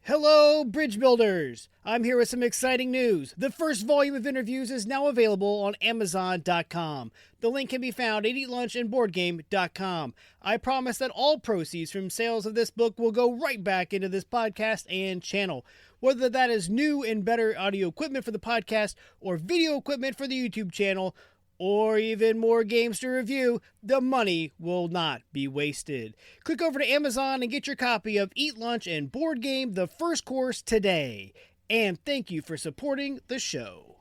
Hello, bridge builders! I'm here with some exciting news. The first volume of interviews is now available on Amazon.com. The link can be found at eatlunchandboardgame.com. I promise that all proceeds from sales of this book will go right back into this podcast and channel. Whether that is new and better audio equipment for the podcast, or video equipment for the YouTube channel, or even more games to review, the money will not be wasted. Click over to Amazon and get your copy of Eat Lunch and Board Game, the first course today. And thank you for supporting the show.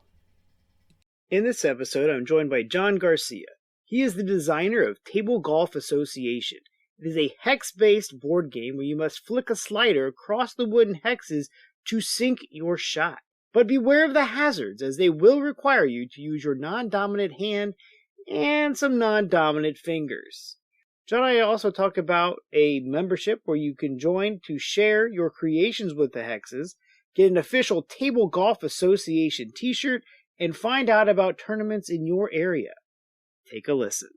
In this episode, I'm joined by John Garcia. He is the designer of Table Golf Association. It is a hex-based board game where you must flick a slider across the wooden hexes to sink your shot. But beware of the hazards, as they will require you to use your non-dominant hand and some non-dominant fingers. John and I also talk about a membership where you can join to share your creations with the hexes, get an official Table Golf Association t-shirt, and find out about tournaments in your area. Take a listen.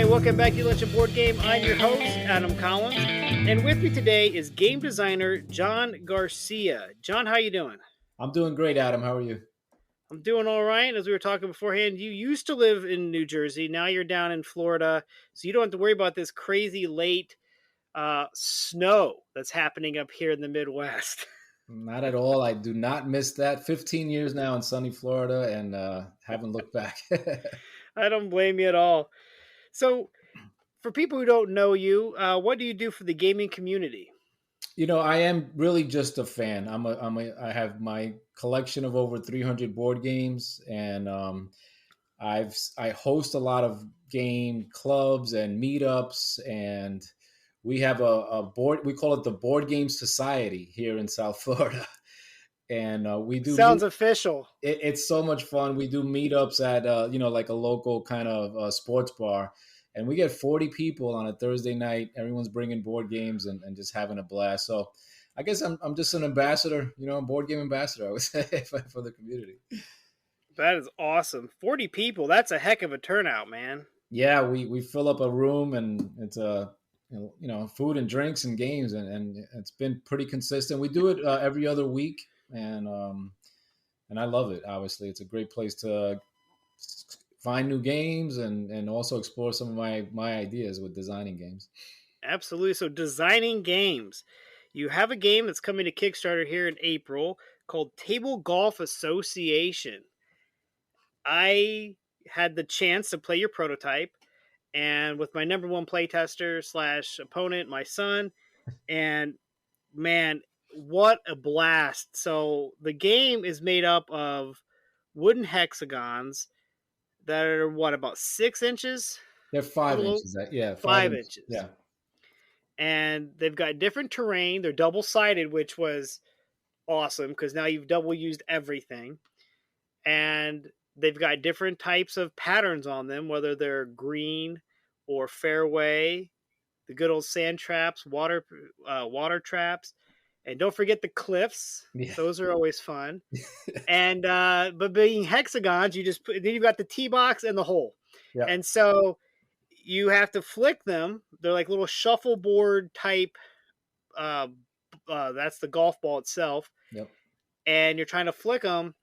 Welcome back to Lunch and Board Game. I'm your host, Adam Collins, and with me today is game designer John Garcia. John, how you doing? I'm doing great, Adam. How are you? I'm doing all right. As we were talking beforehand, you used to live in New Jersey. Now you're down in Florida, so you don't have to worry about this crazy late snow that's happening up here in the Midwest. Not at all. I do not miss that. 15 years now in sunny Florida and haven't looked back. I don't blame you at all. So, for people who don't know you, what do you do for the gaming community? You know, I am really just a fan. I have my collection of over 300 board games, and I host a lot of game clubs and meetups, and we have a board. We call it the Board Game Society here in South Florida. And we do sounds official. It's so much fun. We do meetups at like a local kind of sports bar, and we get 40 people on a Thursday night. Everyone's bringing board games and just having a blast. So I guess I'm just an ambassador, a board game ambassador, I would say, for the community. That is awesome. 40 people. That's a heck of a turnout, man. Yeah, we fill up a room, and it's food and drinks and games, and it's been pretty consistent. We do it every other week. And I love it. Obviously, it's a great place to find new games and also explore some of my ideas with designing games. Absolutely. So designing games. You have a game that's coming to Kickstarter here in April called Table Golf Association. I had the chance to play your prototype, and with my number one playtester / opponent, my son, and man, what a blast. So the game is made up of wooden hexagons that are about 6 inches? They're 5 inches. Yeah. 5 inches. Yeah. And they've got different terrain. They're double-sided, which was awesome because now you've double used everything. And they've got different types of patterns on them, whether they're green or fairway, the good old sand traps, water traps. And don't forget the cliffs. Yeah. Those are always fun. And but being hexagons, then you've got the tee box and the hole. Yeah. And so you have to flick them. They're like little shuffleboard type. That's the golf ball itself. Yep. And you're trying to flick them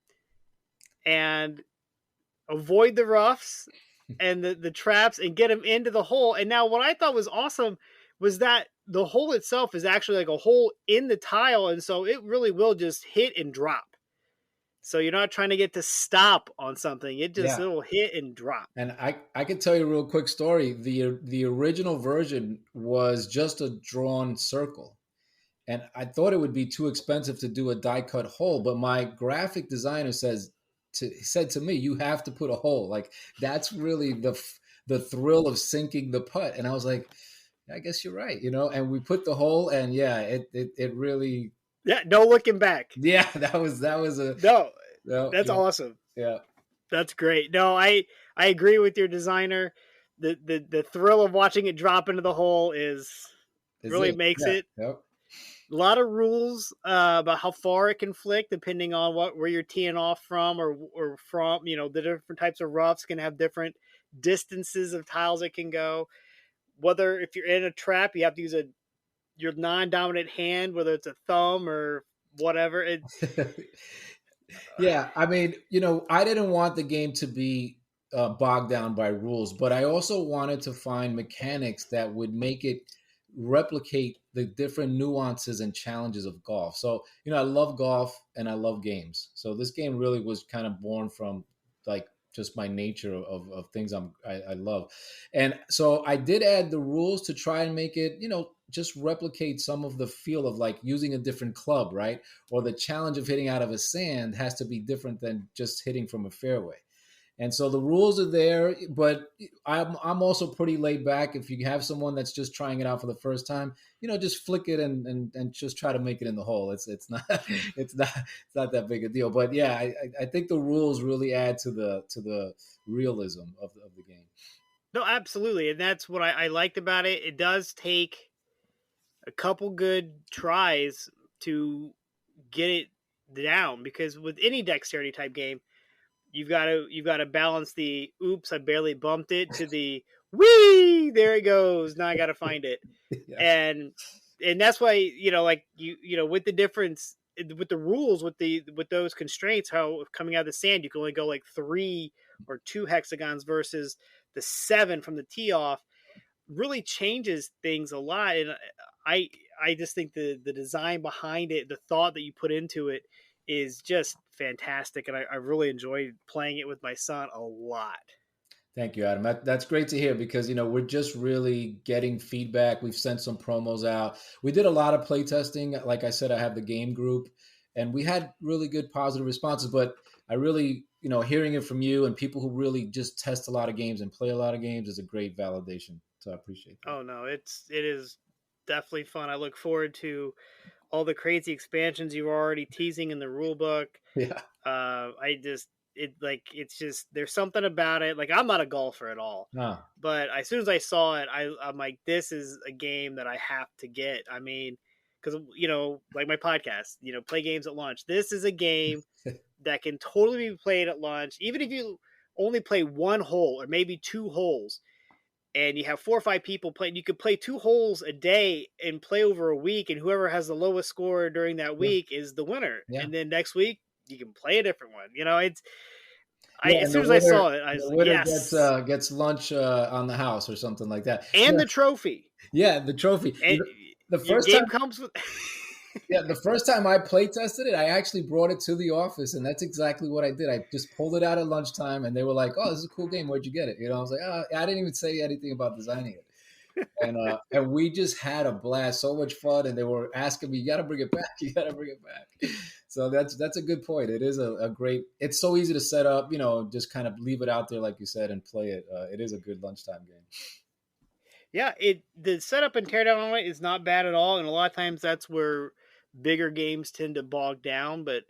and avoid the roughs and the traps and get them into the hole. And now what I thought was awesome was that the hole itself is actually like a hole in the tile, and so it really will just hit and drop. So you're not trying to get to stop on something. It'll hit and drop. And I could tell you a real quick story. The original version was just a drawn circle. And I thought it would be too expensive to do a die cut hole, but my graphic designer said to me, you have to put a hole. Like, that's really the thrill of sinking the putt. And I was like, I guess you're right, and we put the hole, and it really. Yeah. No looking back. Yeah. That was that's awesome. Yeah. That's great. No, I agree with your designer. The thrill of watching it drop into the hole makes it. Yep. A lot of rules about how far it can flick, depending on where you're teeing off from, or from. The different types of roughs can have different distances of tiles it can go. Whether if you're in a trap, you have to use your non-dominant hand, whether it's a thumb or whatever. Yeah, I mean, I didn't want the game to be bogged down by rules, but I also wanted to find mechanics that would make it replicate the different nuances and challenges of golf. So, I love golf and I love games. So this game really was kind of born from like just my nature of things I love. And so I did add the rules to try and make it, just replicate some of the feel of like using a different club, right? Or the challenge of hitting out of a sand has to be different than just hitting from a fairway. And so the rules are there, but I'm also pretty laid back. If you have someone that's just trying it out for the first time, just flick it and just try to make it in the hole. It's not it's not that big a deal. But yeah, I think the rules really add to the realism of the game. No, absolutely, and that's what I liked about it. It does take a couple good tries to get it down, because with any dexterity type game, you've got to balance the oops, I barely bumped it, to the whee, there it goes, now I got to find it. Yeah. And that's why, like with the difference with the rules, with those constraints, how coming out of the sand you can only go like 3 or 2 hexagons versus the 7 from the tee off, really changes things a lot. And I I just think the design behind it, the thought that you put into it, is just fantastic, and I really enjoyed playing it with my son a lot. Thank you, Adam. That's great to hear because we're just really getting feedback. We've sent some promos out. We did a lot of play testing. Like I said, I have the game group, and we had really good positive responses. But I really, hearing it from you and people who really just test a lot of games and play a lot of games is a great validation. So I appreciate that. Oh no, it is definitely fun. I look forward to all the crazy expansions you're already teasing in the rule book. Yeah. I just it's just, there's something about it. Like, I'm not a golfer at all, Ah, but as soon as I saw it, I'm like, this is a game that I have to get. I mean, because like my podcast, play games at lunch. This is a game that can totally be played at lunch, even if you only play one hole or maybe 2 holes, and you have 4 or 5 people playing. You could play 2 holes a day and play over a week, and whoever has the lowest score during that yeah. week is the winner. Yeah. And then next week you can play a different one. It's I Yeah, as and the soon as I winner saw it, I was the like, winner gets yes, gets lunch on the house or something like that. and Yeah, the trophy. yeah, the trophy. And The your first time game comes with. Yeah, the first time I play tested it, I actually brought it to the office, and that's exactly what I did. I just pulled it out at lunchtime, and they were like, "Oh, this is a cool game. Where'd you get it?" I was like, "Oh, I didn't even say anything about designing it." And we just had a blast, so much fun, and they were asking me, "You got to bring it back. You got to bring it back." So that's a good point. It is a great. It's so easy to set up, just kind of leave it out there, like you said, and play it. It is a good lunchtime game. Yeah, the setup and teardown on it is not bad at all, and a lot of times that's where bigger games tend to bog down. But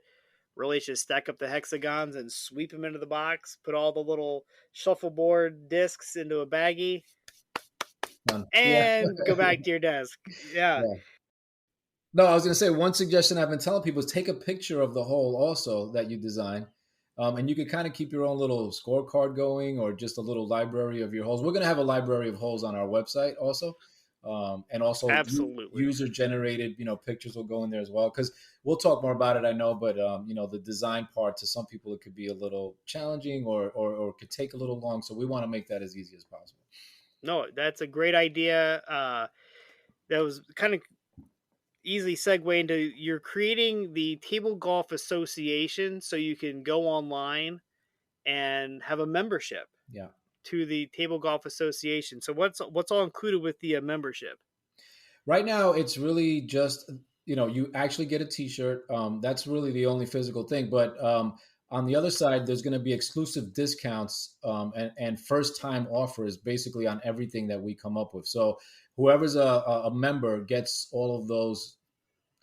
really, it's just stack up the hexagons and sweep them into the box, put all the little shuffleboard discs into a baggie, Yeah. and go back to your desk. Yeah, Yeah. No, I was going to say one suggestion I've been telling people is take a picture of the hole also that you design. And you could kind of keep your own little scorecard going or just a little library of your holes. We're going to have a library of holes on our website also. And also absolutely. user generated, pictures will go in there as well. Because we'll talk more about it, I know. But, the design part to some people, it could be a little challenging or could take a little long. So we want to make that as easy as possible. No, that's a great idea. That was kind of easily segue into, you're creating the Table Golf Association, so you can go online and have a membership Yeah. to the Table Golf Association. So what's all included with the membership? Right now, it's really just you actually get a T-shirt. That's really the only physical thing. But on the other side, there's going to be exclusive discounts and first-time offers, basically on everything that we come up with. So whoever's a member gets all of those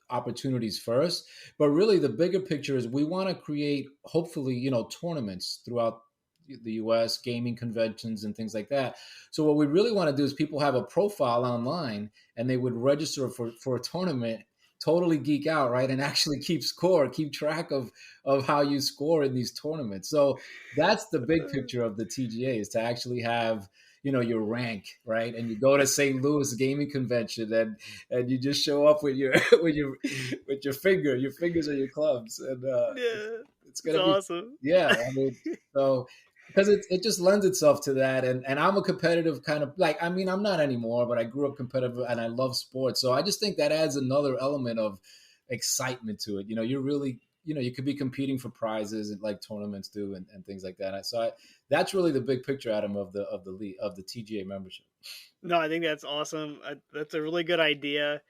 opportunities first. But really, the bigger picture is we want to create, hopefully, tournaments throughout the US, gaming conventions and things like that. So what we really want to do is people have a profile online and they would register for a tournament totally geek out, right? And actually keep score, keep track of how you score in these tournaments. So that's the big picture of the TGA, is to actually have, your rank, right? And you go to St. Louis gaming convention, and you just show up with your with your fingers are your clubs, and Yeah, it's it's gonna be, awesome. yeah. I mean, so because it just lends itself to that, and I'm a competitive kind of, like, I mean, I'm not anymore, but I grew up competitive and I love sports, so I just think that adds another element of excitement to it. You're really, you could be competing for prizes like tournaments do, and things like that. That's really the big picture, Adam, of the league, of the TGA membership. No, I think that's awesome. That's a really good idea.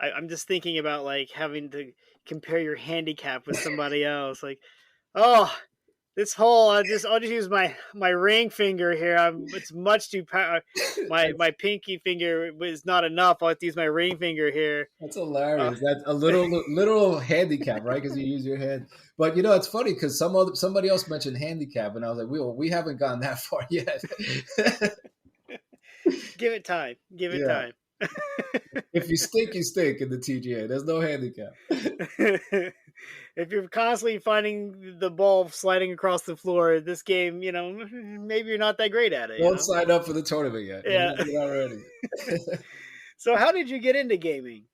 I'm just thinking about like having to compare your handicap with somebody else. Like, oh, this hole, I'll just use my ring finger here. It's much too my pinky finger is not enough. I'll have to use my ring finger here. That's Uh, hilarious. That's a literal handicap, right? Because you use your head. But it's funny because somebody else mentioned handicap, and I was like, we haven't gone that far yet. Give it time. Give it Yeah. time. If you stink, you stink in the TGA. There's no handicap. If you're constantly finding the ball sliding across the floor, this game, maybe you're not that great at it. Don't sign up for the tournament yet. You're Yeah. not, you're not ready. So, how did you get into gaming?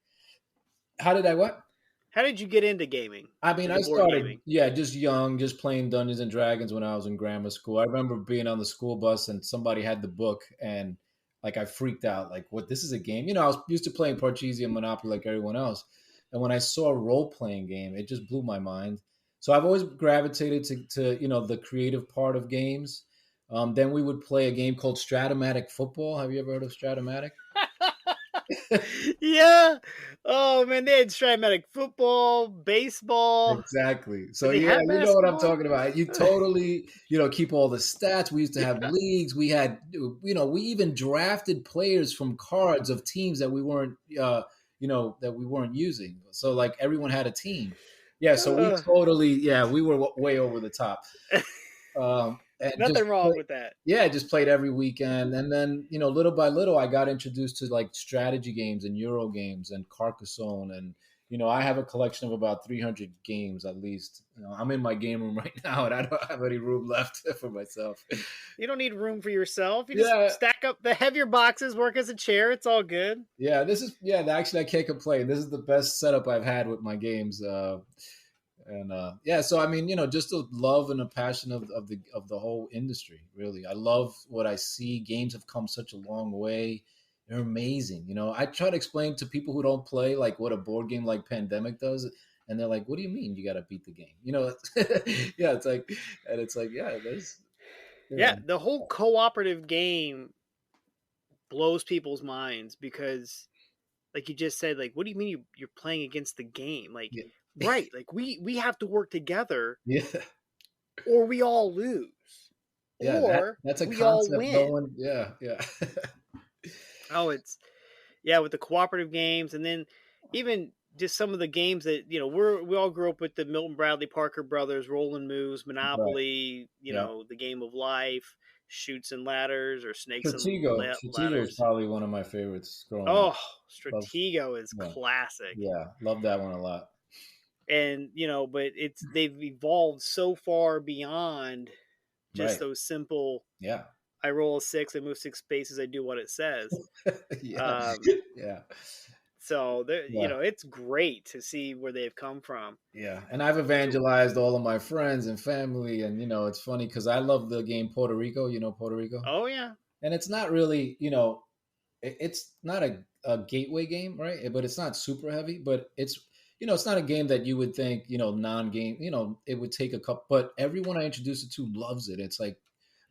How did I what? How did you get into gaming? I mean, I Into board started, gaming? yeah, just young, just playing Dungeons and Dragons when I was in grammar school. I remember being on the school bus and somebody had the book, and like I freaked out, like, what, this is a game? I was used to playing Parcheesi and Monopoly like everyone else. And when I saw a role playing game, it just blew my mind. So I've always gravitated to the creative part of games. Then we would play a game called Stratomatic Football. Have you ever heard of Stratomatic? Yeah. Oh man, they had Stratomatic football, baseball. Exactly. Did So they yeah, have you know what I'm basketball? talking about. You totally, keep all the stats. We used to have leagues. We had, we even drafted players from cards of teams that we weren't, that we weren't using. So like everyone had a team. Yeah. So we Uh, totally, yeah, we were way over the top. And just Nothing wrong with that. yeah, just played every weekend. And then, little by little, I got introduced to like strategy games and Euro games and Carcassonne. And, I have a collection of about 300 games at least. I'm in my game room right now, and I don't have any room left for myself. You don't need room for yourself. You just Yeah. stack up the heavier boxes, work as a chair. It's all good. Yeah. Actually, I can't complain. This is the best setup I've had with my games. And yeah, so I mean, just a love and a passion of the whole industry. Really, I love what I see. Games have come such a long way. They're amazing. I try to explain to people who don't play like what a board game like Pandemic does, and they're like, "What do you mean you got to beat the game?" Yeah, it's like, and it's like, yeah, there's, Yeah, the whole cooperative game blows people's minds because, like you just said, like, what do you mean you're playing against the game? Like, yeah, right? Like we have to work together, yeah, or we all lose, yeah. That or that's a we all concept. No win. one, yeah, yeah, Oh, it's yeah, with the cooperative games, and then even just some of the games that we all grew up with the Milton Bradley Parker brothers, Rolling Moves, right, Monopoly, yeah. the Game of Life, Shoots and Ladders, or Snakes and Stratego is Ladders. probably one of my favorites growing up. Oh, Love, Stratego is yeah, classic. yeah, love that one a lot. And but they've evolved so far beyond just Right. those simple, Yeah. I roll a six, I move six spaces, I do what it says. Yeah. um Yeah. so Yeah. it's great to see where they've come from. Yeah. And I've So, evangelized all of my friends and family. And, it's funny because I love the game Puerto Rico, Puerto Rico. oh yeah. And it's not really, it's not a gateway game, right? But it's not super heavy, but it's not a game that you would think, non-game, it would take a couple, but everyone I introduce it to loves it. It's like,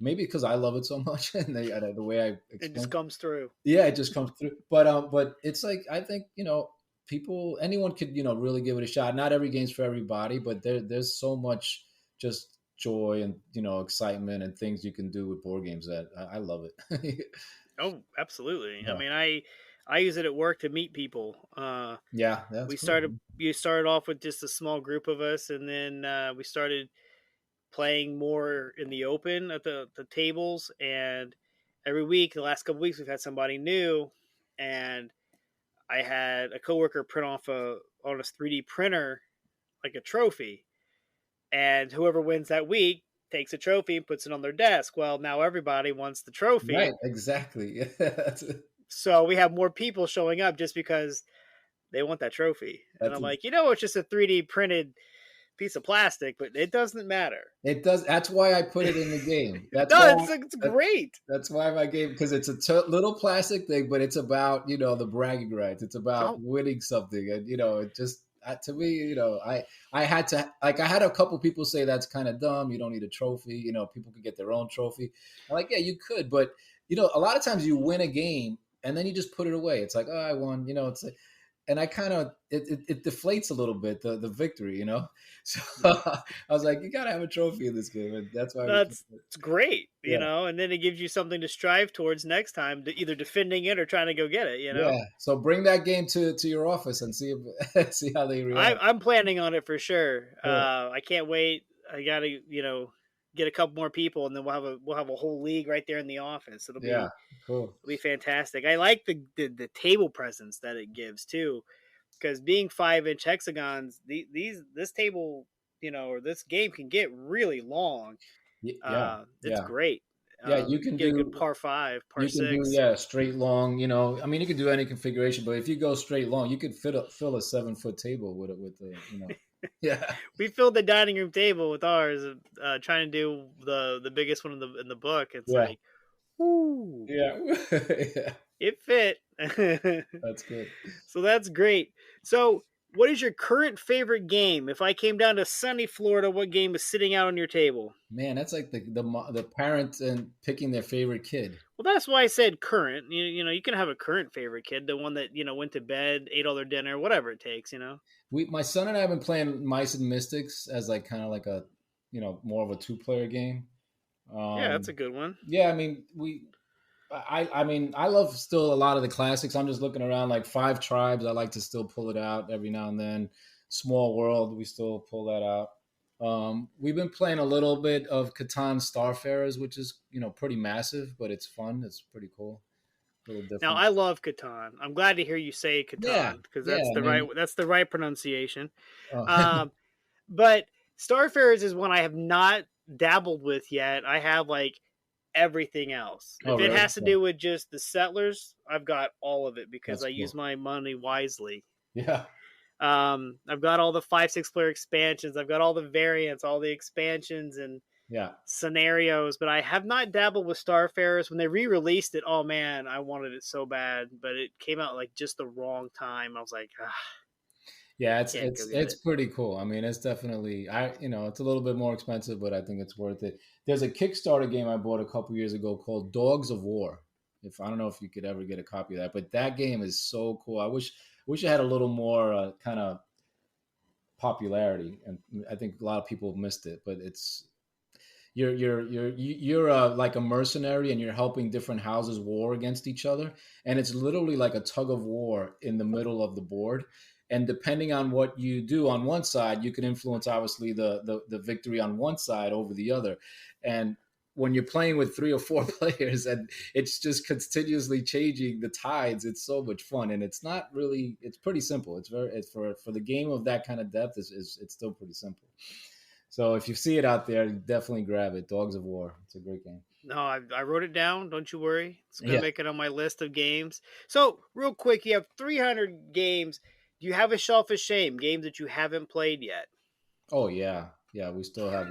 maybe because I love it so much and the way I It just explain. comes through. Yeah, it just comes through. But it's like, I think, people, anyone could, really give it a shot. Not every game's for everybody, but there's so much just joy and, excitement and things you can do with board games that I love it. Oh, absolutely. I Yeah. mean, I use it at work to meet people. Yeah, that's We cool. started you started off with just a small group of us, and then we started playing more in the open at the tables. And every week, the last couple weeks, we've had somebody new. And I had a coworker print off on a 3D printer like a trophy, and whoever wins that week takes a trophy and puts it on their desk. Well, now everybody wants the Right, trophy, exactly. That's so we have more people showing up just because they want that trophy. And that's I'm like, it's just a 3D printed piece of plastic, but it doesn't matter. it does. That's why I put it in the game. That's No, why. it's that- great. That's why my game, because it's a little plastic thing, but it's about the bragging rights. It's about Oh, winning something, and it just to me, I had to like I had a couple people say that's kind of dumb. You don't need a trophy. People could get their own trophy. I'm like, yeah, you could, but a lot of times you win a game and then you just put it away. It's like, oh, I won. It's like, and I kind of it deflates a little bit the victory. So I was like, you gotta have a trophy in this game, and that's why we kept that's it. it's great, Yeah. and then it gives you something to strive towards next time, either defending it or trying to go get it. Yeah. So bring that game to your office and see if, see how they react. I'm planning on it for sure. Cool. I can't wait. I gotta, get a couple more people, and then we'll have a whole league right there in the office. It'll Yeah. be Cool. it'll be fantastic. I like the table presence that it gives too, because being 5-inch hexagons, this table, or this game can get really long. Yeah. It's Yeah. great. Yeah. You You can get a good do par five, par you can do six. yeah straight long. I mean, you can do any configuration, but if you go straight long, you could fill a 7-foot table with it with the. Yeah. We filled the dining room table with ours, trying to do the biggest one in the book. It's Yeah. like, whoo, Yeah. Yeah. it fit. That's good. So that's great. So, what is your current favorite game? If I came down to sunny Florida, what game is sitting out on your table? Man, that's like the parent and picking their favorite kid. Well, that's why I said current. You can have a current favorite kid, the one that went to bed, ate all their dinner, whatever it takes. My son and I have been playing Mice and Mystics as like kind of like a more of a two-player game. Yeah, that's Um, a good one. yeah, I mean I mean I love still a lot of the classics. I'm just looking around like Five Tribes. I like to still pull it out every now and then. Small World, we still pull that out. We've been playing a little bit of Catan Starfarers, which is pretty massive, but it's fun. It's pretty cool. A little Now, different. I love Catan. I'm glad to hear you say Yeah, Catan because yeah. I mean, that's the right pronunciation. uh, Um, but Starfarers is one I have not dabbled with yet. I have like everything else. oh If it really? has to do with just the settlers, I've got all of it because That's I use cool. my money wisely. Yeah, I've got all the 5-6 player expansions. I've got all the variants, all the expansions and yeah. scenarios, but I have not dabbled with Starfarers. When they re-released it, oh man, I wanted it so bad, but it came out like just the wrong time. I was like, Yeah, can't go get it's it. pretty cool. I mean, it's definitely it's a little bit more expensive, but I think it's worth it. There's a Kickstarter game I bought a couple years ago called Dogs of War. If I don't know if you could ever get a copy of that, but that game is so cool. I wish it had a little more kind of popularity, and I think a lot of people missed it. But you're like a mercenary, and you're helping different houses war against each other, and it's literally like a tug of war in the middle of the board. And depending on what you do on one side, you can influence obviously the victory on one side over the other. And when you're playing with 3 or 4 players and it's just continuously changing the tides, it's so much fun. And it's pretty simple. It's for the game of that kind of depth it's still pretty simple. So if you see it out there, definitely grab it. Dogs of War. It's a great game. No, I wrote it down. Don't you worry. It's gonna Yeah. make it on my list of games. So, real quick, you have 300 games. Do you have a shelf of shame? Games that you haven't played yet? Oh yeah. Yeah, we still have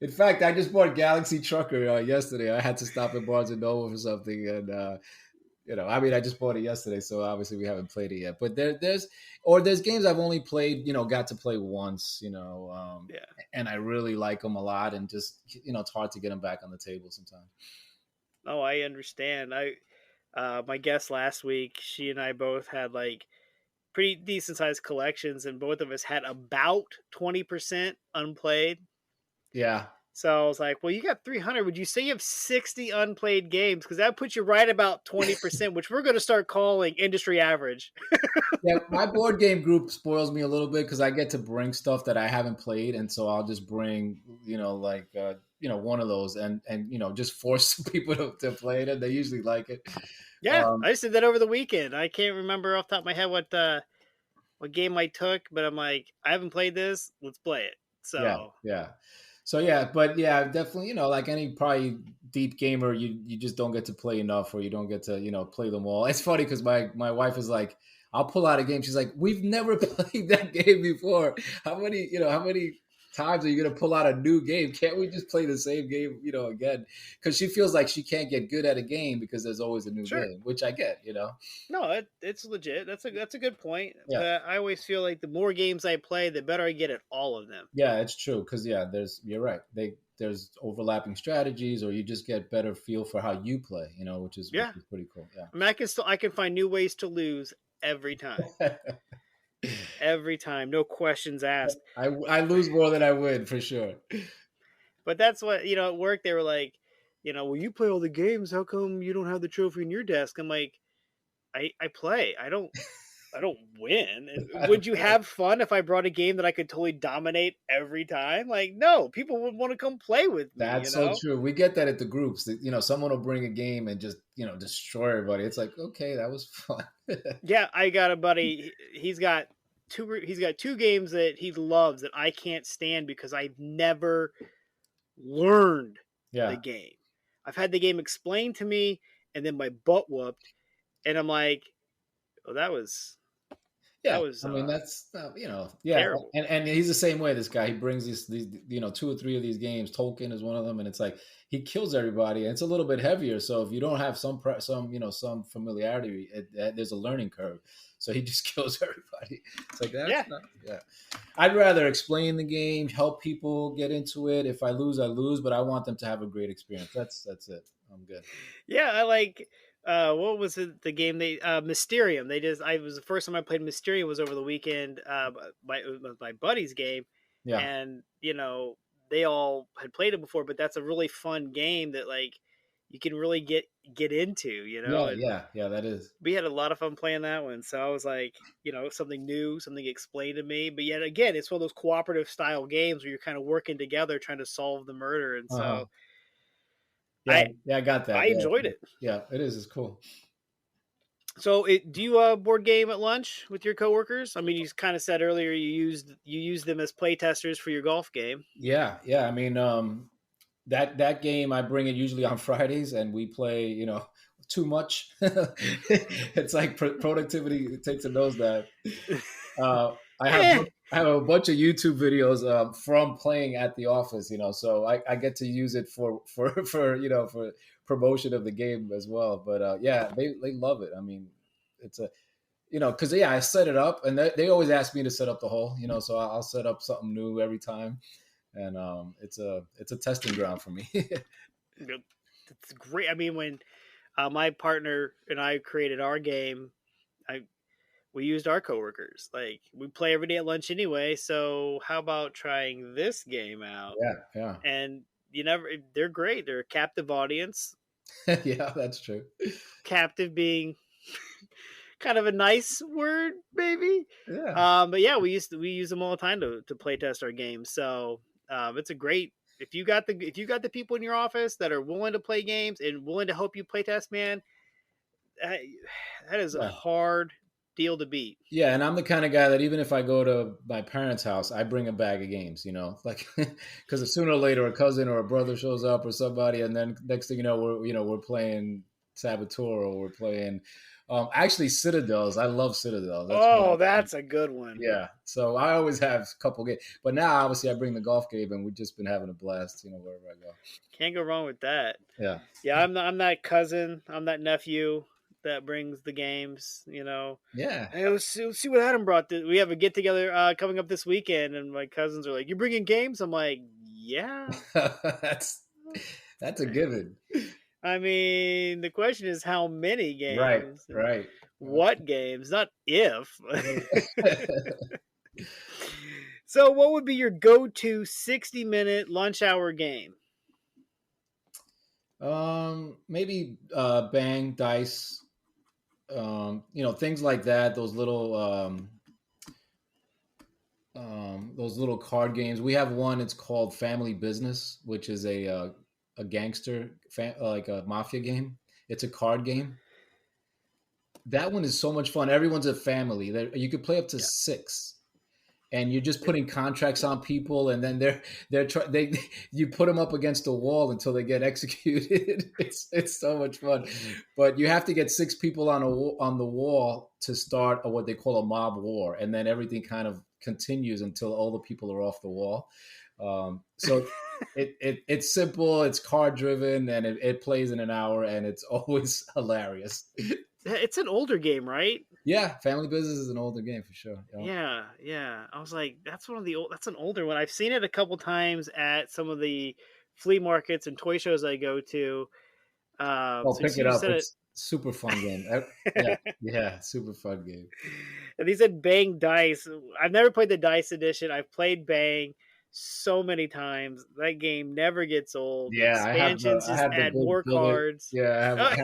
In fact, I just bought Galaxy Trucker yesterday. I had to stop at Barnes and Noble for something, and I mean, I just bought it yesterday, so obviously we haven't played it yet. But there's games I've only played, got to play once, Yeah. and I really like them a lot, and just it's hard to get them back on the table sometimes. Oh, I understand. My guest last week, she and I both had like pretty decent sized collections, and both of us had about 20% unplayed. Yeah, So I was like, well, you got 300. Would you say you have 60 unplayed games? Because that puts you right about 20%, which we're going to start calling industry average. yeah. My board game group spoils me a little bit because I get to bring stuff that I haven't played, and so I'll just bring, like one of those, and just force people to play it, and they usually like it. Yeah, I just did that over the weekend. I can't remember off the top of my head what game I took, but I'm like, I haven't played this. Let's play it. Yeah, So yeah. So yeah, but yeah, definitely, like any probably deep gamer, you just don't get to play enough, or you don't get to, play them all. It's funny because my wife is like, I'll pull out a game. She's like, we've never played that game before. How many times are you gonna pull out a new game? Can't we just play the same game, again? Because she feels like she can't get good at a game because there's always a new sure. game, which I get. No, it's legit. That's a good point. Yeah. But I always feel like the more games I play, the better I get at all of them. Yeah, it's true because you're right. There's overlapping strategies, or you just get better feel for how you play, which Yeah. is pretty cool. I mean, I can find new ways to lose every time. Yeah, Every time, no questions asked. I lose more than I win for sure. But that's what at work they were like, well, you play all the games. How come you don't have the trophy in your desk? I'm like, I play. I don't win. I Would don't you know. have fun if I brought a game that I could totally dominate every time? Like, no, people would want to come play with me, That's so true. We get that at the groups. That someone will bring a game and just destroy everybody. It's like, okay, that was fun. Yeah, I got a buddy. He's got two games that he loves that I can't stand because I've never learned the Yeah. game. I've had the game explained to me and then my butt whooped, and I'm like, oh, that was Yeah, that was I mean that's yeah, terrible. and he's the same way. This guy, he brings these two or three of these games. Tolkien is one of them, and it's like he kills everybody. And it's a little bit heavier, so if you don't have some familiarity, there's a learning curve. So he just kills everybody. It's like Yeah, that's not yeah. I'd rather explain the game, help people get into it. If I lose, I lose, but I want them to have a great experience. That's it. I'm good. yeah. I like. What was it? The game Mysterium. I was the first time I played Mysterium was over the weekend. My buddy's game, Yeah, and they all had played it before, but that's a really fun game that like you can really get into, yeah, and yeah, yeah. That is. we had a lot of fun playing that one. So I was like, something new, something explained to me. But yet again, it's one of those cooperative style games where you're kind of working together trying to solve the murder, and Uh huh. so Yeah, I yeah, I got that. I Yeah, enjoyed it. yeah, it is. It's cool. So, do you board game at lunch with your coworkers? I mean, you kind of said earlier you used them as play testers for your golf game. Yeah, yeah. I mean, that game I bring it usually on Fridays, and we play. Too much. It's like productivity it takes a nosedive. I have Eh, I have a bunch of YouTube videos from playing at the office. So I get to use it for promotion of the game as well. But yeah, they love it. I mean, it's a because yeah, I set it up, and they always ask me to set up the hole. So I'll set up something new every time, and it's a testing ground for me. it's great. I mean, when my partner and I created our game, I we used our coworkers. Like we play every day at lunch anyway. So how about trying this game out? Yeah, yeah, And they're great. They're a captive audience. yeah. That's true. Captive being kind of a nice word, maybe. Yeah, But yeah, we use them all the time to play test our games. So it's a great if you got the people in your office that are willing to play games and willing to help you play test, man, that, that is a yeah. hard deal to beat. Yeah, and I'm the kind of guy that even if I go to my parents' house, I bring a bag of games, like because sooner or later a cousin or a brother shows up or somebody, and then next thing you know, we're playing Saboteur or we're playing actually Citadels. I love Citadels. That's Oh, one. that's a good one. Yeah, so I always have a couple games, but now obviously I bring the golf game, and we've just been having a blast, wherever I go. Can't go wrong with that. Yeah, Yeah, I'm that cousin, I'm that nephew that brings the games. yeah. Hey, let's see what Adam brought. We have a get together coming up this weekend, and my cousins are like, "You bringing games?" I'm like, "Yeah." that's that's a given. I mean, the question is how many Right, games and right. what games, not if. Right. So, what would be your go-to 60-minute lunch hour game? Maybe bang dice, things like that. Those little card games. We have one. It's called Family Business, which is a gangster like a mafia game. It's a card game. That one is so much fun. Everyone's a family. You could play up to Yeah. 6, and you're just putting contracts on people, and then they you put them up against a wall until they get executed. It's so much fun, but you have to get 6 people on the wall to start what they call a mob war, and then everything kind of continues until all the people are off the wall. So it's simple, it's card driven, and it plays in an hour, and it's always hilarious. It's an older game, right? Yeah, Family Business is an older game for sure. Yeah. Yeah, yeah. I was like, that's one of the old. That's an older one. I've seen it a couple times at some of the flea markets and toy shows I go to. Oh, So pick it you up. said it. It's super fun game. Yeah, yeah, super fun game. And he said Bang Dice. I've never played the Dice edition. I've played Bang so many times. That game never gets old. The Yeah, expansions I just have the add big more bullet. cards. Yeah, Oh, I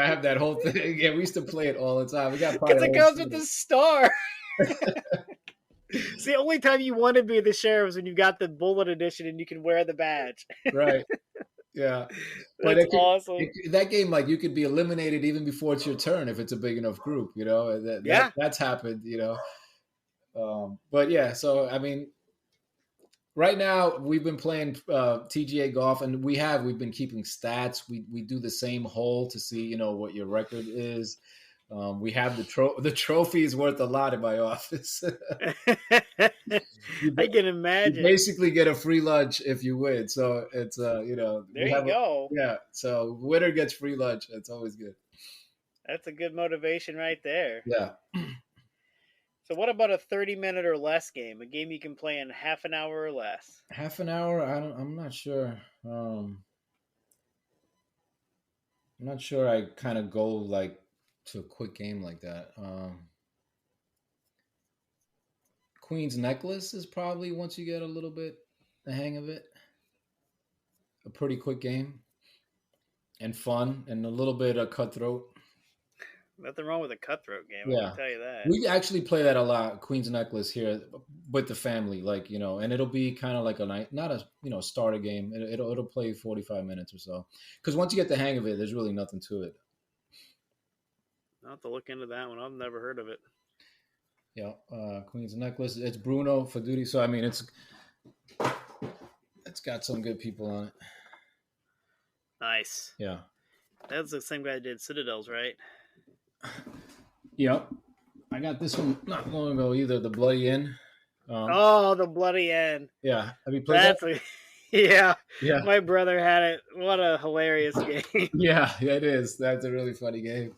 have that whole thing. Yeah, we used to play it all the time. We got probably because a it whole comes with the series. star. It's the only time you want to be the sheriff is when you've got the bullet edition and you can wear the badge. Right. Yeah. But That's awesome. that game, like, you could be eliminated even before it's your turn if it's a big enough group, Yeah. that's happened, but yeah, so I mean, right now we've been playing TGA golf, and we've been keeping stats. We do the same hole to see, what your record is. We have the trophy is worth a lot in my office. you, I ba- can you imagine. basically get a free lunch if you win. So it's There you go. so winner gets free lunch. It's always good. That's a good motivation right there. Yeah. So what about a 30-minute or less game? A game you can play in half an hour or less? Half an hour, I'm not sure. I'm not sure I kind of go like to a quick game like that. Queen's Necklace is probably, once you get a little bit the hang of it, a pretty quick game and fun and a little bit of cutthroat. Nothing wrong with a cutthroat game, I Yeah. can tell you that. We actually play that a lot, Queen's Necklace here with the family, like, and it'll be kind of like a night, not a, starter game. It'll play 45 minutes or so. Because once you get the hang of it, there's really nothing to it. I'll have to look into that one. I've never heard of it. Yeah, Queen's Necklace. It's Bruno for duty. So I mean, it's got some good people on it. Nice. Yeah. That's the same guy that did Citadels, right? Yep. I got this one not long ago either. The Bloody Inn. The Bloody End. Yeah. Have you played that? Yeah. Yeah. My brother had it. What a hilarious game. Yeah, it is. That's a really funny game.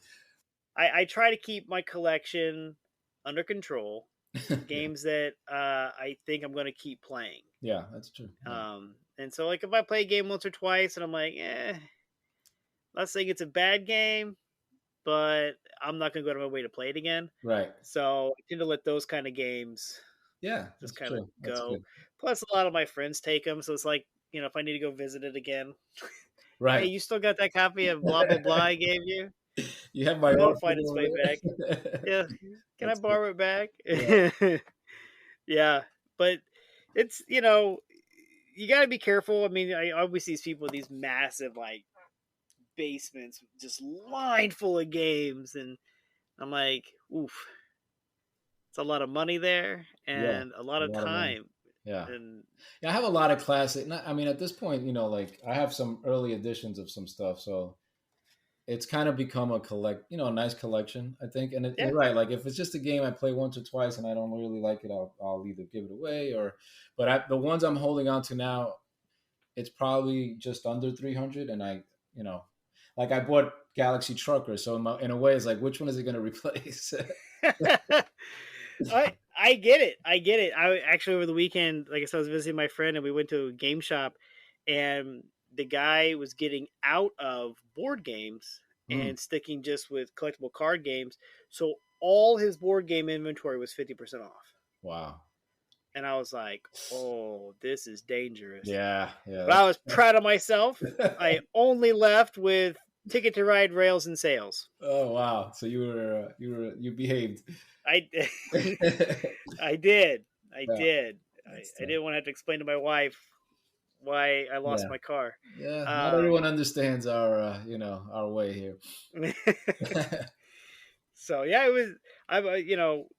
I try to keep my collection under control. Games that I think I'm going to keep playing. Yeah, that's true. And so, like, if I play a game once or twice and I'm like, not saying it's a bad game, but I'm not going to go to my way to play it again. Right. So I tend to let those kind of games just kind of go. Plus, a lot of my friends take them. So it's like, if I need to go visit it again. Right. Hey, you still got that copy of blah, blah, blah I gave you? You have my own. Find its way back. Yeah. Can I borrow it back? Yeah. Yeah. But it's, you got to be careful. I mean, I always see these people with these massive, like, basements just lined full of games. And I'm like, oof. It's a lot of money there and a lot of time. Yeah. And I have a lot of classic. I mean, at this point, like, I have some early editions of some stuff. So it's kind of become a nice collection, I think. And you're right. Like, if it's just a game I play once or twice and I don't really like it, I'll either give it away but the ones I'm holding on to now, it's probably just under 300. And like, I bought Galaxy Trucker. So in a way, it's like, which one is it going to replace? I get it. I actually, over the weekend, like I said, I was visiting my friend and we went to a game shop and the guy was getting out of board games and sticking just with collectible card games. So all his board game inventory was 50% off. Wow. And I was like, oh, this is dangerous. Yeah. But I was proud of myself. I only left with Ticket to Ride, Rails, and Sails. Oh, wow. So you behaved. I did. I didn't want to have to explain to my wife why I lost my car. Yeah, not everyone understands our way here. So yeah, it was.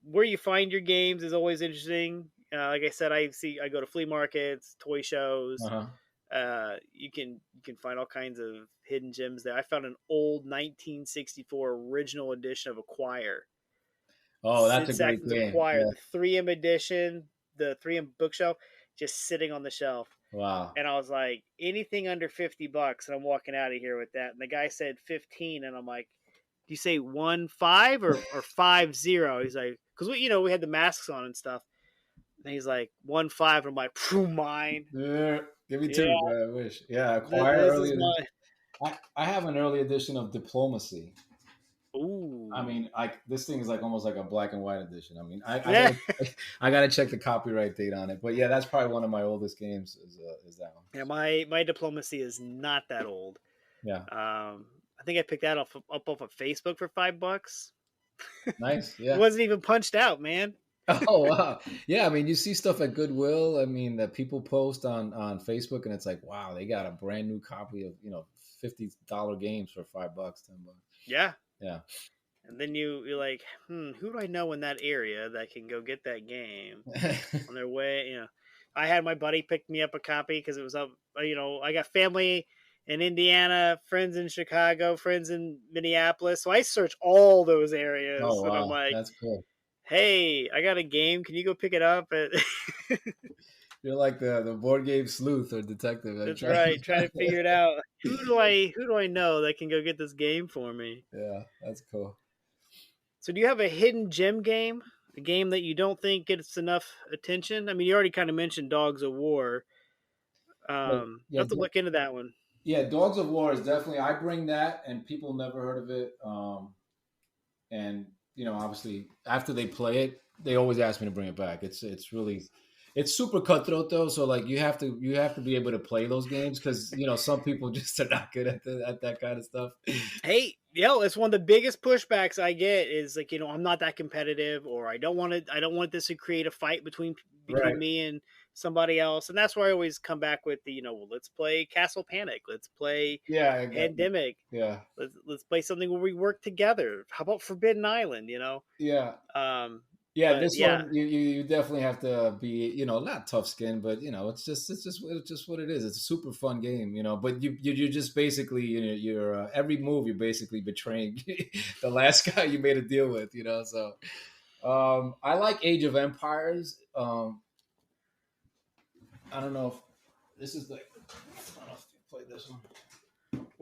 Where you find your games is always interesting. Like I said, I go to flea markets, toy shows. Uh-huh. You can find all kinds of hidden gems there. I found an old 1964 original edition of Acquire. Oh, that's Sid a great Sackman's game. Acquire, Yeah. the 3M edition, the 3M bookshelf, just sitting on the shelf. Wow. And I was like, anything under $50, and I'm walking out of here with that. And the guy said 15, and I'm like, do you say 1-5 or 5-0? He's like, because we had the masks on and stuff. And he's like 1-5. I'm like, phew, mine. Yeah, give me Yeah, two. I wish. Yeah, acquire this is early. mine. I have an early edition of Diplomacy. I Ooh, mean, this thing is like almost like a black and white edition. I mean, yeah, I gotta check the copyright date on it. But yeah, that's probably one of my oldest games. Is that one? yeah. My Diplomacy is not that old. Yeah, I think I picked that up off of Facebook for $5. nice. It Yeah. wasn't even punched out, man. Oh wow. Yeah, I mean, you see stuff at Goodwill. I mean, that people post on Facebook, and it's like, wow, they got a brand new copy of $50 games for $5, $10. Yeah. Yeah. And then you're like, who do I know in that area that can go get that game on their way? I had my buddy pick me up a copy because it was up. I got family in Indiana, friends in Chicago, friends in Minneapolis. So I search all those areas, Oh and I'm wow, like, that's cool. hey, I got a game. Can you go pick it up? You're like the board game sleuth or detective. That's right. Trying to figure it out. Who do I know that can go get this game for me? Yeah, that's cool. So do you have a hidden gem game? A game that you don't think gets enough attention? I mean, you already kind of mentioned Dogs of War. Yeah, I yeah, have to look into that one. yeah. Dogs of War is definitely. I bring that, and people never heard of it. And obviously, after they play it, they always ask me to bring it back. It's really, it's super cutthroat though. So like, you have to be able to play those games because some people just are not good at that kind of stuff. Hey, it's one of the biggest pushbacks I get is like, I'm not that competitive, or I don't want this to create a fight between Right. me and somebody else. And that's where I always come back with well, let's play Castle Panic. Let's play Yeah. I got- Pandemic. Yeah. Let's play something where we work together. How about Forbidden Island, Yeah. Um Yeah, but this yeah, one you definitely have to be not tough skin, but it's just what it is. It's a super fun game, But you're just basically you're every move you're basically betraying the last guy you made a deal with, So I like Age of Empires. I don't know if this is like I don't know if you play this one.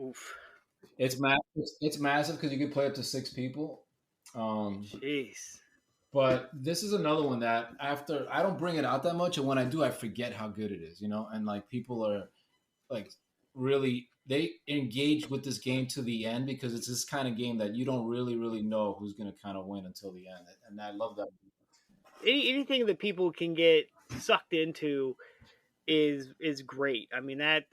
oof. It's massive. It's massive because you can play up to 6 people. Jeez. But this is another one that after I don't bring it out that much, and when I do, I forget how good it is, And like people are like really they engage with this game to the end because it's this kind of game that you don't really know who's going to kind of win until the end, and I love that. Anything that people can get sucked into is great. I mean, that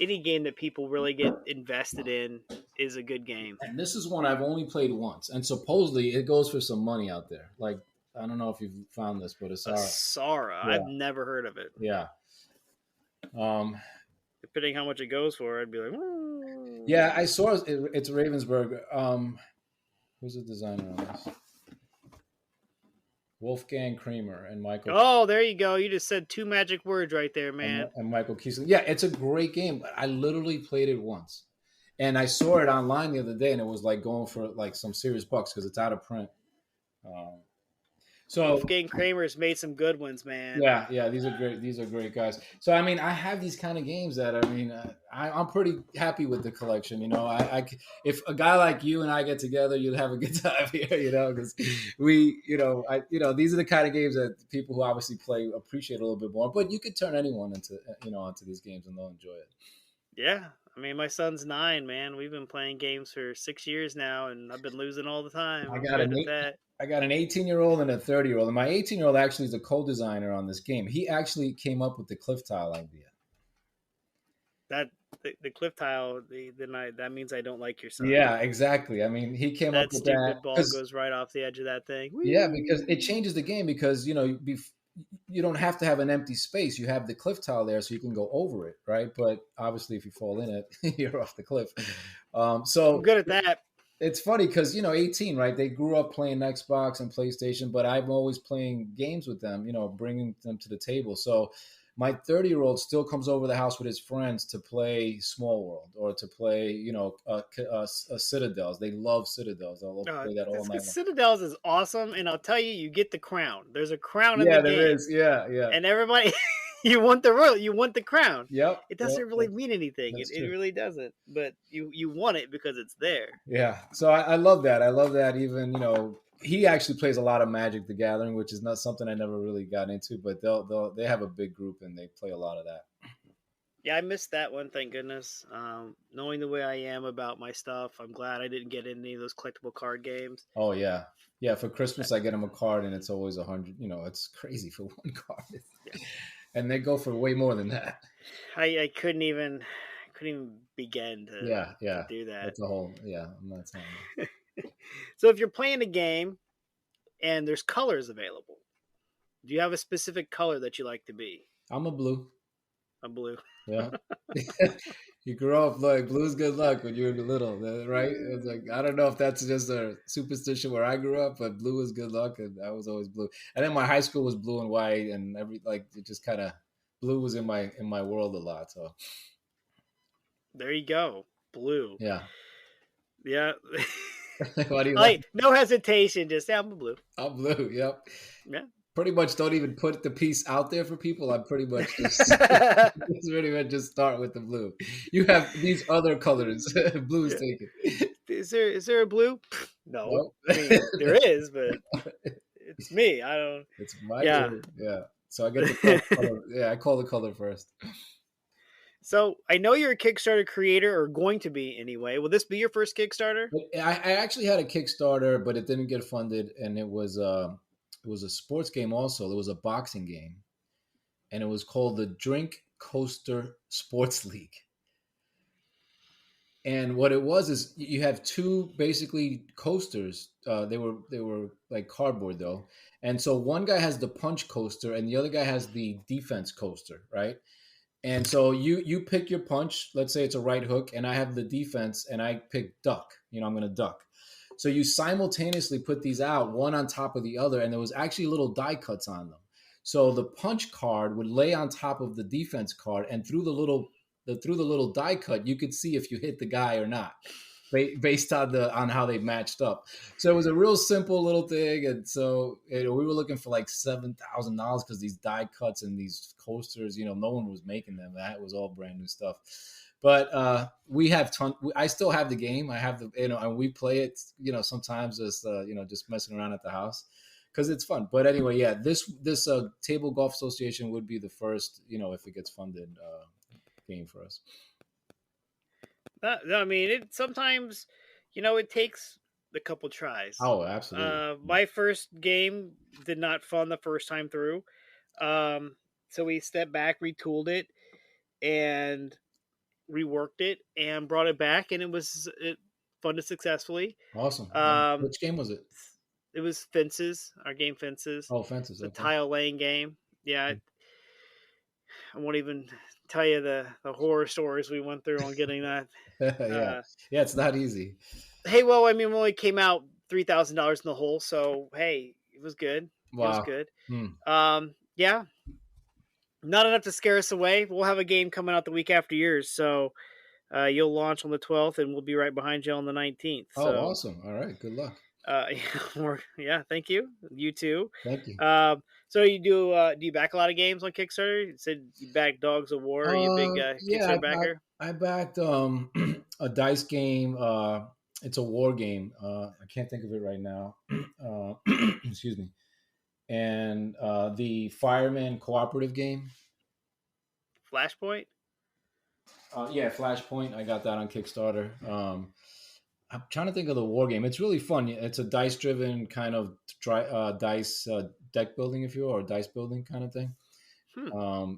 any game that people really get invested in is a good game. And this is one I've only played once, and supposedly it goes for some money out there. Like I don't know if you've found this, but Asara. Yeah. I've never heard of it. Yeah. Depending how much it goes for, I'd be like, ooh. Yeah, I saw it's Ravensburg. Who's the designer on this? Wolfgang Kramer and Michael. Oh, there you go. You just said 2 magic words right there, man. And Michael Kiesling. Yeah, it's a great game, but I literally played it once. And I saw it online the other day, and it was like going for like some serious bucks because it's out of print. So Wolfgang Kramer's made some good ones, man. Yeah, these are great. These are great guys. So I mean, I have these kind of games that I'm pretty happy with the collection. If a guy like you and I get together, you'll have a good time here. Because these are the kind of games that people who obviously play appreciate a little bit more. But you could turn anyone onto these games and they'll enjoy it. Yeah, I mean, my son's 9, man. We've been playing games for 6 years now, and I've been losing all the time. I got an 18-year-old and a 30-year-old, and my 18-year-old actually is a co-designer on this game. He actually came up with the cliff tile idea. The cliff tile, that means I don't like your son. Yeah, exactly. I mean, he came up with that. That stupid ball goes right off the edge of that thing. Whee! Yeah, because it changes the game because, you don't have to have an empty space. You have the cliff tile there so you can go over it, right? But obviously if you fall in it, you're off the cliff. So I'm good at that. it's funny because 18, right? They grew up playing Xbox and PlayStation, but I'm always playing games with them, bringing them to the table. So my 30-year-old still comes over the house with his friends to play Small World or to play, Citadels. They love Citadels. They'll play that all This night long. Citadels is awesome, and I'll tell you, you get the crown. There's a crown in the Yeah, there game, is. Yeah, yeah. and everybody, you want the crown. Yep. It Yep. doesn't really mean anything. It, That's it true. really doesn't. But you want it because it's there. Yeah. So I love that. I love that. Even he actually plays a lot of Magic the Gathering, which is not something I never really got into. But they have a big group and they play a lot of that. Yeah, I missed that one. Thank goodness. Knowing the way I am about my stuff, I'm glad I didn't get any of those collectible card games. Oh yeah, yeah. For Christmas, I get him a card, and it's always 100. It's crazy for one card, Yeah. and they go for way more than that. I couldn't even begin Yeah, to yeah. do that. That's a whole. Yeah, I'm not telling you. So if you're playing a game and there's colors available, do you have a specific color that you like to be? I'm a blue. A blue. Yeah. You grow up like blue's good luck when you're little, right? It's like I don't know if that's just a superstition where I grew up, but blue is good luck, and I was always blue. And then my high school was blue and white, and it just kind of blue was in my world a lot. So There you go. Blue. yeah. Yeah. Why do you like? Like no hesitation, just I'm a blue. I'm blue. Yep. Yeah. Pretty much don't even put the piece out there for people. I pretty much just start with the blue. You have these other colors. Blue is Yeah. taken. Is there a blue? No. Nope. I mean there is, but it's me. I don't. It's my Yeah. turn. Yeah. So I get to call the color. Yeah, I call the color first. So I know you're a Kickstarter creator, or going to be anyway. Will this be your first Kickstarter? But I actually had a Kickstarter, but it didn't get funded, and it was a sports game also. It was a boxing game, and it was called the Drink Coaster Sports League. And what it was is you have two basically coasters. They were like cardboard though, and so one guy has the punch coaster, and the other guy has the defense coaster, right? And so you pick your punch. Let's say it's a right hook, and I have the defense, and I pick duck. I'm going to duck. So you simultaneously put these out, one on top of the other, and there was actually little die cuts on them. So the punch card would lay on top of the defense card, and through the little die cut, you could see if you hit the guy or not, based on how they matched up. So it was a real simple little thing, and so we were looking for like $7,000 because these die cuts and these coasters, no one was making them. That was all brand new stuff. But we have I still have the game. I have and we play it, sometimes just messing around at the house because it's fun. But anyway, yeah, this Table Golf Association would be the first, if it gets funded, game for us. I mean, it sometimes, it takes a couple tries. Oh, absolutely. My first game did not fund the first time through, so we stepped back, retooled it, and reworked it, and brought it back, and it funded successfully. Awesome. Which game was it? It was Fences, our game Fences. Oh, Fences. It's a Okay. tile laying game. Yeah, I won't even tell you the horror stories we went through on getting that. Yeah. Yeah, it's not easy. Hey, well, I mean, we only came out $3,000 in the hole, so hey, it was good. Wow. It was good. Yeah, not enough to scare us away. We'll have a game coming out the week after yours, so you'll launch on the 12th, and we'll be right behind you on the 19th. Oh, so, awesome! All right, good luck. Yeah, thank you. You too. Thank you. So you do you back a lot of games on Kickstarter? You said you back Dogs of War. Are you a big Kickstarter backer? I backed a dice game. It's a war game. I can't think of it right now. Excuse me. And the Fireman cooperative game. Flashpoint? Yeah, Flashpoint. I got that on Kickstarter. I'm trying to think of the war game. It's really fun. It's a dice-driven kind of dice deck building, if you will, or dice building kind of thing.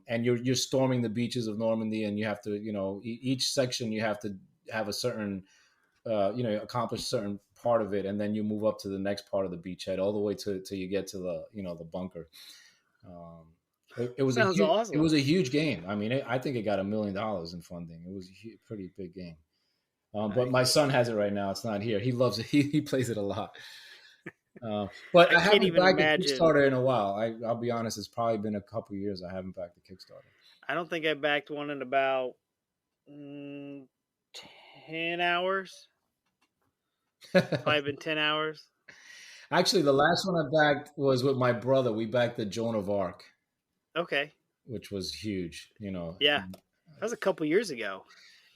And you're storming the beaches of Normandy, and you have to, each section you have to have a certain, accomplish a certain part of it, and then you move up to the next part of the beachhead, all the way till you get to the, the bunker. It was awesome. It was a huge game. I mean, I think it got $1 million in funding. It was a pretty big game. But my Nice. son has it right now. It's not here. He loves it. He plays it a lot. But I I can't haven't even backed a imagine. Kickstarter in a while. I'll be honest. It's probably been a couple years I haven't backed a I don't think I backed one in about mm, 10 hours. Kickstarter. Probably been 10 hours. Actually, the last one I backed was with my brother. We backed the Joan of Arc, Okay. which was huge. Yeah. That was a couple years ago.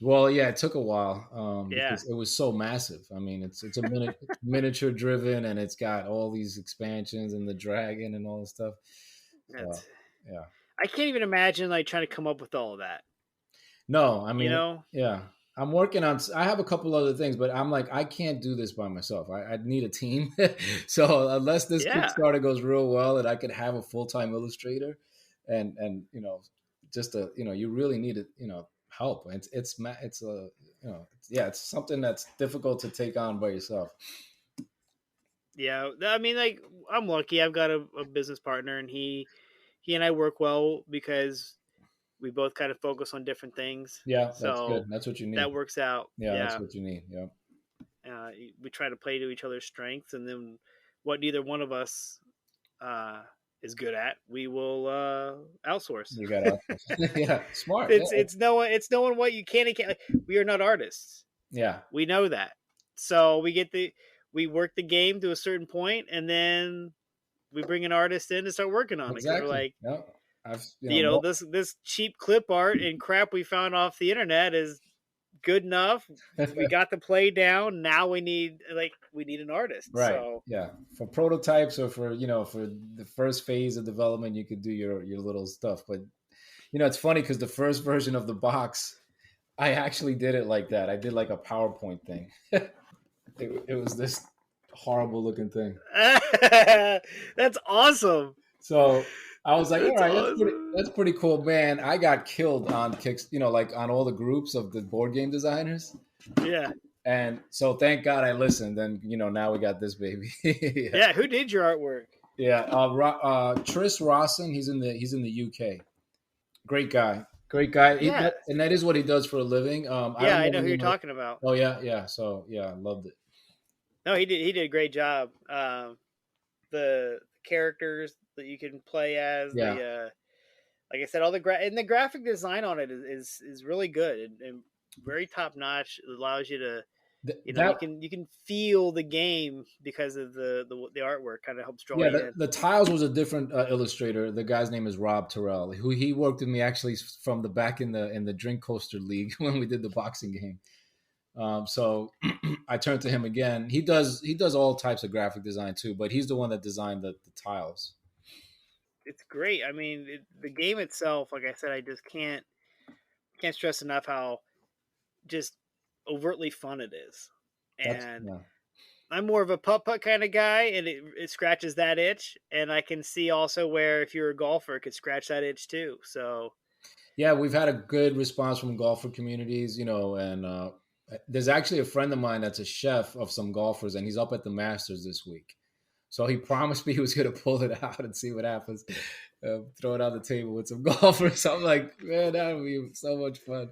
Well, yeah, it took a while Yeah. because it was so massive. I mean, it's a miniature driven, and it's got all these expansions and the dragon and all this stuff. That's. So, yeah. I can't even imagine like trying to come up with all of that. No, I You mean, know? yeah. I'm working on. I have a couple other things, but I'm like, I can't do this by myself. I need a team. So unless this Yeah. Kickstarter goes real well, and I could have a full time illustrator, and just you really need it. Help. It's a yeah, it's something that's difficult to take on by yourself. Yeah. I mean, like, I'm lucky. I've got a business partner, and he and I work well because we both kind of focus on different things. Yeah, that's good. So That's what you need. that works out. Yeah, that's Yeah. what you need. Yeah, We try to play to each other's strengths, and then what neither one of us uh, is good at, we will outsource. you got to. Yeah, smart. it's Yeah, it's knowing what you can and can't. Like, we are not artists. yeah, We know that. So we work the game to a certain point, and then we bring an artist in to start working on it because we're exactly. like, Yeah, I've this cheap clip art and crap we found off the internet is good enough. We got the play down. Now we need an artist. Right. So Yeah. For prototypes or for the first phase of development, you could do your little stuff. But it's funny because the first version of the box, I actually did it like that. I did like a PowerPoint thing. It was this horrible looking thing. that's awesome. So I was like, all That's right, awesome. that's pretty cool, man. I got killed on kicks, like on all the groups of the board game designers. Yeah. And so thank God I listened. And now we got this baby. Yeah. Yeah. Who did your artwork? Yeah, Tris Rawson. He's in the UK. Great guy. Great guy. Yeah. And that is what he does for a living. I Yeah. don't I know know the who you're name of it. talking about. Oh yeah, yeah. So yeah, I loved it. No, he did a great job. The characters that you can play as Yeah. like I said, all the graphic design on it is really good and very top notch. It allows you to you That can feel the game because of the artwork. Kind of helps draw yeah. you The, in. the tiles was a different illustrator. The guy's name is Rob Terrell, who he worked with me actually from the back in the Drink Coaster League when we did the boxing game. So I turned to him again. He does all types of graphic design too, but he's the one that designed the tiles. It's great. I mean, the game itself, like I said, I just can't stress enough how just overtly fun it is. That's And yeah. I'm more of a putt putt kind of guy, and it scratches that itch. And I can see also where if you're a golfer, it could scratch that itch too. So Yeah, we've had a good response from golfer communities, and there's actually a friend of mine that's a chef of some golfers, and he's up at the Masters this week. So he promised me he was going to pull it out and see what happens. Throw it on the table with some golfers. I'm like, man, that would be so much fun.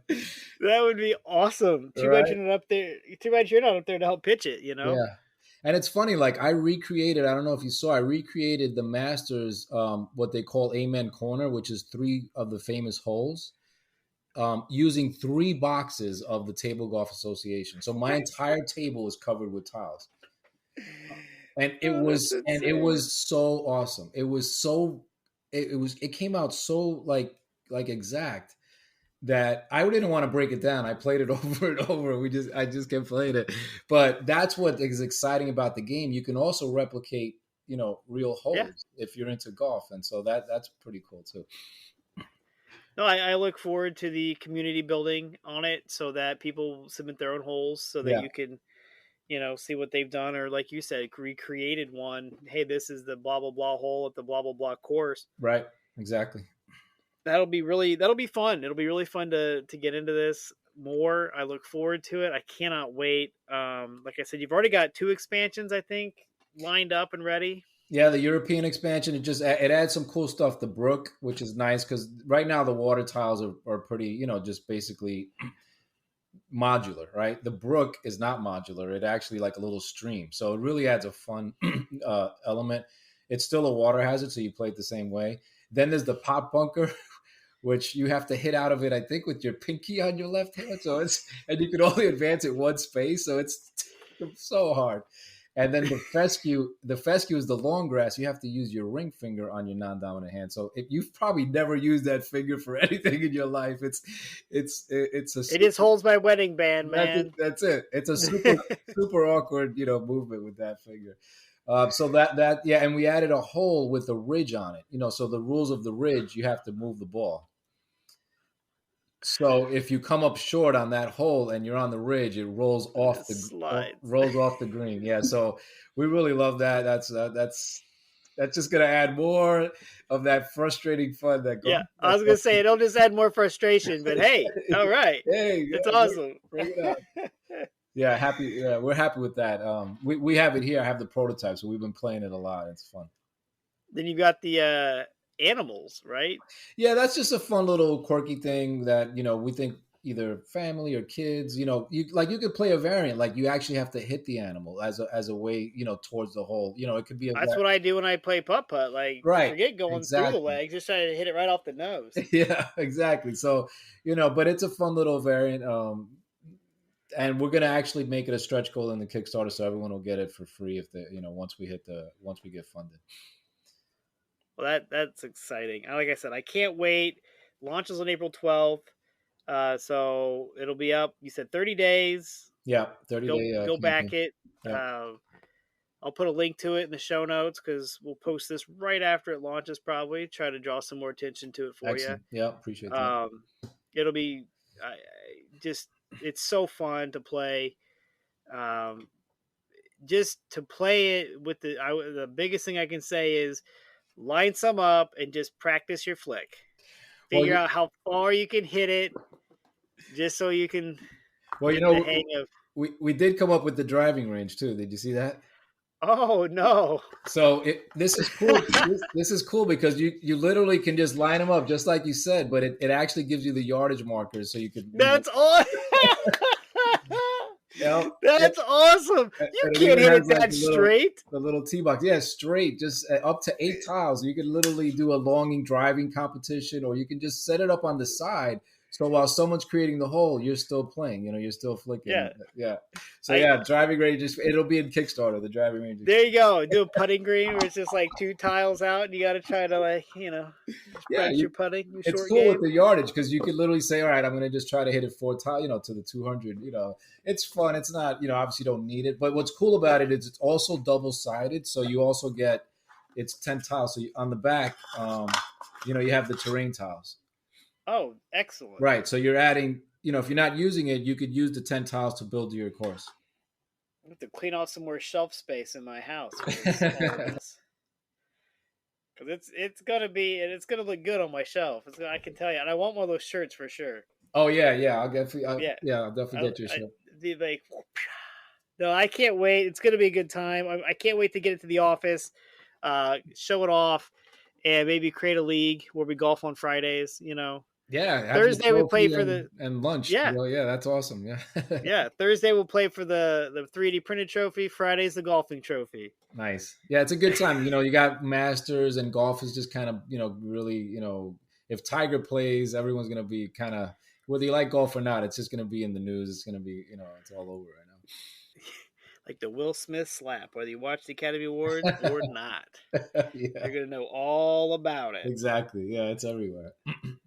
that would be awesome. Too bad Right? you're not up there. Too bad you're not up there to help pitch it. You know? Yeah. And it's funny, like I don't know if you saw, I recreated the Masters, what they call Amen Corner, which is three of the famous holes, using three boxes of the Table Golf Association. So my entire table is covered with tiles. And it Oh, that's was and it insane. was so awesome. It came out so like exact that I didn't want to break it down. I played it over and over. I just kept playing it. But that's what is exciting about the game. You can also replicate, real Yeah. holes if you're into golf. And so that's pretty cool too. No, I look forward to the community building on it so that people submit their own holes so that Yeah, you can see what they've done, or like you said, recreated one. Hey, this is the blah blah blah hole at the blah blah blah course. right. Exactly. That'll be fun. It'll be really fun to get into this more. I look forward to it. I cannot wait. Like I said, you've already got 2 expansions, I think, lined up and ready. Yeah, the European expansion, it adds some cool stuff. The brook, which is nice because right now the water tiles are pretty, just basically modular, right? The brook is not modular. It actually like a little stream. So it really adds a fun element. It's still a water hazard, so you play it the same way. Then there's the pop bunker, which you have to hit out of it, I think, with your pinky on your left hand. So and you can only advance it one space. So it's so hard. And then the fescue is the long grass. You have to use your ring finger on your non-dominant hand. So if you've probably never used that finger for anything in your life, it's a It just holds my wedding band, that's it. man. That's it. It's a super awkward, movement with that finger. So that yeah, and we added a hole with a ridge on it. So the rules of the ridge, you have to move the ball. So if you come up short on that hole and you're on the ridge, it Slides. rolls off the green. Yeah, so we really love that. That's just gonna add more of that frustrating fun that goes. Yeah, I was gonna say it'll just add more frustration, but hey, all right, Hey, it's yeah, awesome. bring it on. Yeah, happy. Yeah, we're happy with that. We have it here. I have the prototype, so we've been playing it a lot. It's fun. Then you've got the animals, right? Yeah, that's just a fun little quirky thing that we think either family or kids. You could play a variant, like you actually have to hit the animal as a way towards the hole. It could be That's what I do when I play putt putt. Like, right, forget going through the exactly. legs, just try to hit it right off the nose. Yeah, exactly. So but it's a fun little variant. And we're gonna actually make it a stretch goal in the Kickstarter, so everyone will get it for free if once we get funded. Well, that's exciting. Like I said, I can't wait. Launches on April 12th. So it'll be up. You said 30 days. Yeah, 30-day Go back campaign. it. Yeah. I'll put a link to it in the show notes because we'll post this right after it launches. Probably try to draw some more attention to it for Excellent. Yeah, appreciate that. It'll be just it's so fun to play. Just to play it with the biggest thing I can say is line some up and just practice your flick. Figure out how far you can hit it, just so you can get the hang of. We did come up with the driving range too. Did you see that? Oh no! So this is cool. This is cool because you literally can just line them up just like you said, but it actually gives you the yardage markers so you can. That's awesome. That's awesome. You can't hit it that straight. The little tee box, yeah, straight, just up to 8 tiles. You can literally do a longing driving competition, or you can just set it up on the side. So while someone's creating the hole, you're still playing. You're still flicking. Yeah. So driving range. It'll be in Kickstarter. The driving range. There you go. Do a putting green where it's just like 2 tiles out, and you got to try to practice your putting. It's cool with the yardage because you could literally say, "All right, I'm going to just try to hit it 4 tiles, to the 200." It's fun. It's not, obviously you don't need it, but what's cool about it is it's also double sided, so you also get it's 10 tiles. So on the back, you have the terrain tiles. Oh, excellent. Right. So you're adding, if you're not using it, you could use the 10 tiles to build your course. I have to clean off some more shelf space in my house because it's gonna look good on my shelf. I can tell you, and I want one of those shirts for sure. Oh yeah. I'll definitely get you a shirt. No, I can't wait. It's gonna be a good time. I can't wait to get it to the office, show it off, and maybe create a league where we golf on Fridays. Yeah, Thursday we play for and lunch. Yeah, yeah, that's awesome. Yeah, yeah. Thursday we'll play for the 3D printed trophy. Friday's the golfing trophy. Nice. Yeah, it's a good time. You got Masters and golf is just kind of really if Tiger plays, everyone's gonna be kind of whether you like golf or not. It's just gonna be in the news. It's gonna be it's all over right now. Like the Will Smith slap, whether you watch the Academy Awards or not. You're going to know all about it. Exactly. Yeah, it's everywhere.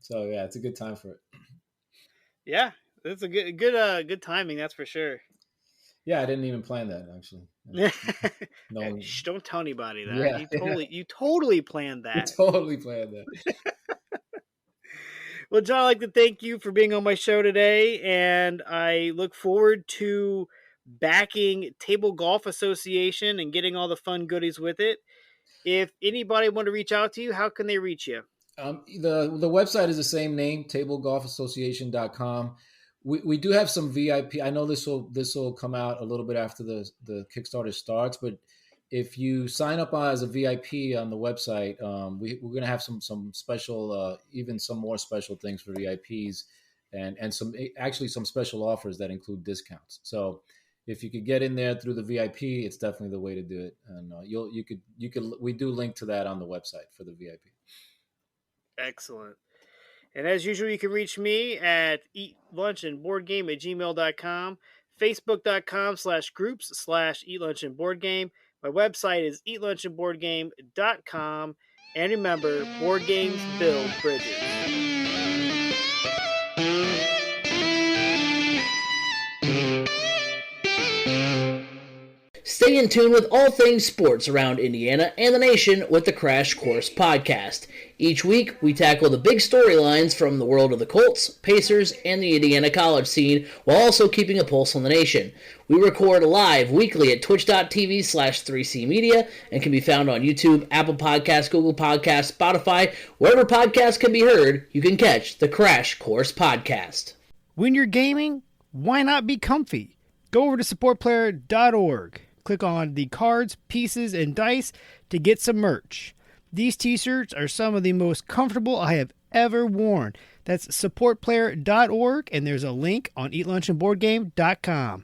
So, yeah, it's a good time for it. Yeah, it's a good timing, that's for sure. Yeah, I didn't even plan that, actually. No, shh, don't tell anybody that. Yeah, you totally planned that. Totally planned that. Well, John, I'd like to thank you for being on my show today, and I look forward to backing Table Golf Association and getting all the fun goodies with it. If anybody want to reach out to you, how can they reach you? The website is the same name, tablegolfassociation.com. We do have some VIP. I know this will come out a little bit after the Kickstarter starts, but if you sign up as a VIP on the website, we're going to have some special, even some more special things for VIPs. and some special offers that include discounts. So if you could get in there through the VIP, it's definitely the way to do it. And we do link to that on the website for the VIP. Excellent. And as usual, you can reach me at eatlunchandboardgame@gmail.com, facebook.com/groups/eatlunchandboardgame. My website is eatlunchandboardgame.com. And remember, board games build bridges. Stay in tune with all things sports around Indiana and the nation with the Crash Course Podcast. Each week, we tackle the big storylines from the world of the Colts, Pacers, and the Indiana college scene, while also keeping a pulse on the nation. We record live weekly at twitch.tv/3C Media and can be found on YouTube, Apple Podcasts, Google Podcasts, Spotify, wherever podcasts can be heard, you can catch the Crash Course Podcast. When you're gaming, why not be comfy? Go over to supportplayer.org. Click on the cards, pieces, and dice to get some merch. These t-shirts are some of the most comfortable I have ever worn. That's supportplayer.org, and there's a link on eatlunchandboardgame.com.